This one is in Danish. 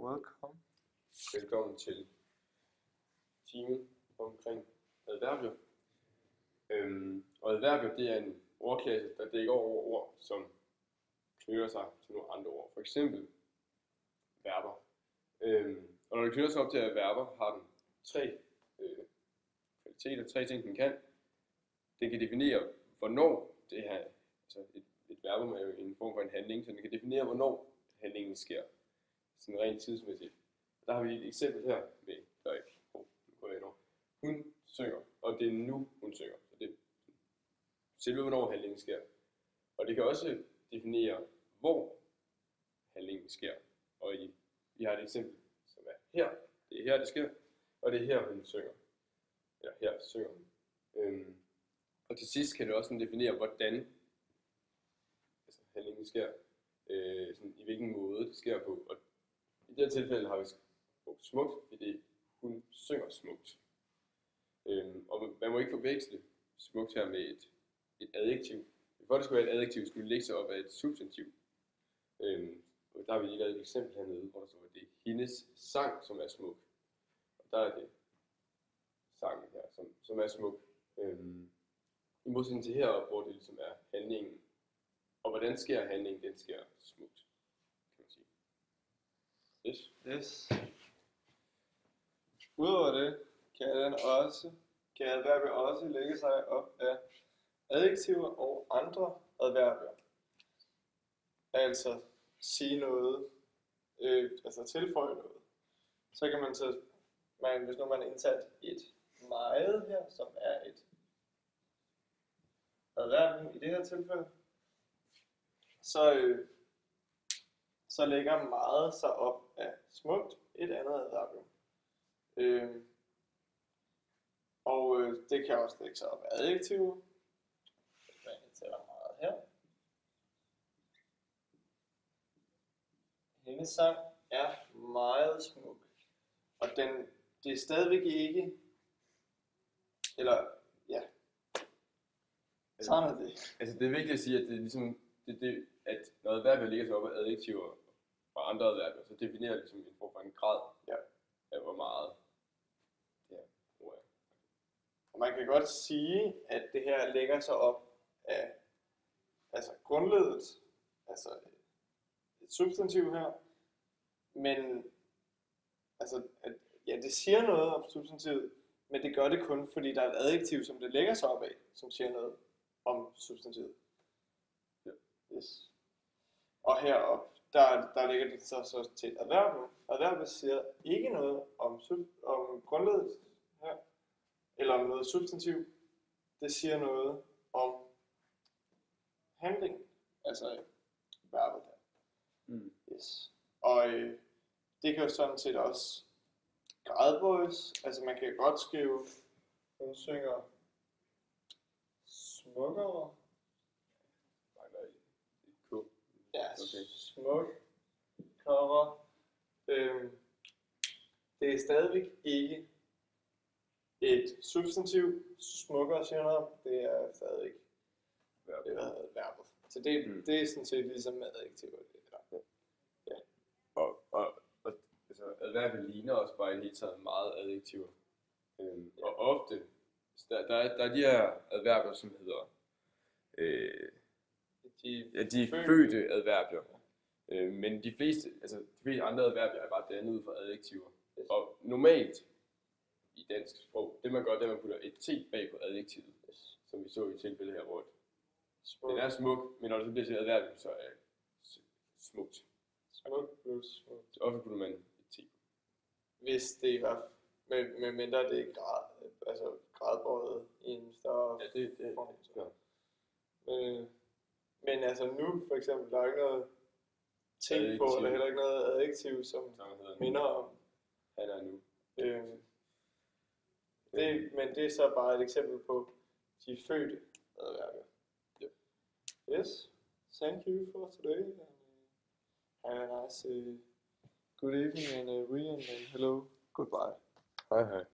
Welcome. Velkommen til timen omkring adverbier. Og adverbier, det er en ordklasse, der dækker over ord, som knytter sig til nogle andre ord. For eksempel verber. Og når det knytter sig op til adverber, har den tre kvaliteter, tre ting, den kan. Den kan definere, hvornår det her, altså et verbum er jo en form for en handling, så den kan definere, hvornår handlingen sker. Sådan rent tidsmæssigt. Der har vi et eksempel her med hun synger, og det er nu hun synger. Så det er selve hvornår handlingen sker. Og det kan også definere, hvor handlingen sker. Og vi har et eksempel, som er her. Det er her, det sker. Og det er her, hun synger. Eller her synger hun. Og til sidst kan det også definere, hvordan handlingen sker. Sådan, i hvilken måde det sker på. Og i det her tilfælde har vi brugt smukt, fordi hun synger smukt. Og man må ikke forveksle smukt her med et adjektiv. For det skulle være et adjektiv, skulle det lægge sig op af et substantiv. Og der har vi lige lavet et eksempel hernede, hvor der står, at det er hendes sang, som er smuk. Og der er det sangen her, som er smuk. I modsætning til heroppe, hvor det ligesom er handlingen. Og hvordan sker handlingen? Den sker smukt, kan man sige. Yes. Udover det kan adverbier også lægge sig op af adjektiver og andre adverbier. Altså sige noget, altså tilføje noget. Så kan man hvis nu man har indsat et meget her, som er et adverbium i det her tilfælde, så lægger meget sig op af smukt, et andet adverbium. Det kan også lægge sig op af adjektiver. Man indsætter meget her. Hendes sang er meget smuk. Og det er stadigvæk ikke, eller ja, sådan er det. Altså det er vigtigt at sige, at det er ligesom, at når adverbier ligger sig op af adjektiver og andre adverbier, så definerer det ligesom en form for en grad af hvor meget det her ord er. Og man kan godt sige, at det her lægger sig op af grundledet, altså et substantiv her, men det siger noget om substantivet, men det gør det kun, fordi der er et adjektiv, som det lægger sig op af, som siger noget om substantivet. Ja. Yes. Og heroppe, der ligger det så til et adverbium. Adverbiet siger ikke noget om grundledet her, eller om noget substantiv. Det siger noget om handlingen, altså verbet her. Yes. Og det kan jo sådan set også gradbøjes. Altså man kan godt skrive, hun synger smukkere. Ja, okay. Smukkere. Det er stadigvæk ikke et substantiv. Smukkere siger noget om. Det er stadigvæk verbet. Så det er sådan set ligesom med adjektiver. Ja. Og altså, adverbiet ligner også bare i det hele taget meget adjektiver. Og ofte, der er de her adverbier, som hedder de fødte adverbier. Men de fleste andre adverbier er bare dannet ud fra adjektiver. Yes. Og normalt i dansk sprog, det man gør, det er, at man putter et t bag på adjektivet. Yes. Som vi så i tilfældet her, hvor den er smuk, men når det så bliver til adverbium, så er smukt. Smuk plus smukt. Så ofte putter man et t. Hvis det var, med mindre det er gradbøjet i en større form. Ja. Men altså nu for eksempel, der er ikke noget ting på, eller heller ikke noget adjektiv, som minder om. Han er nu. Men det er så bare et eksempel på de fødte adverbier. Yep. Yes, thank you for today. And have a nice good evening and hello, goodbye. Hej hej.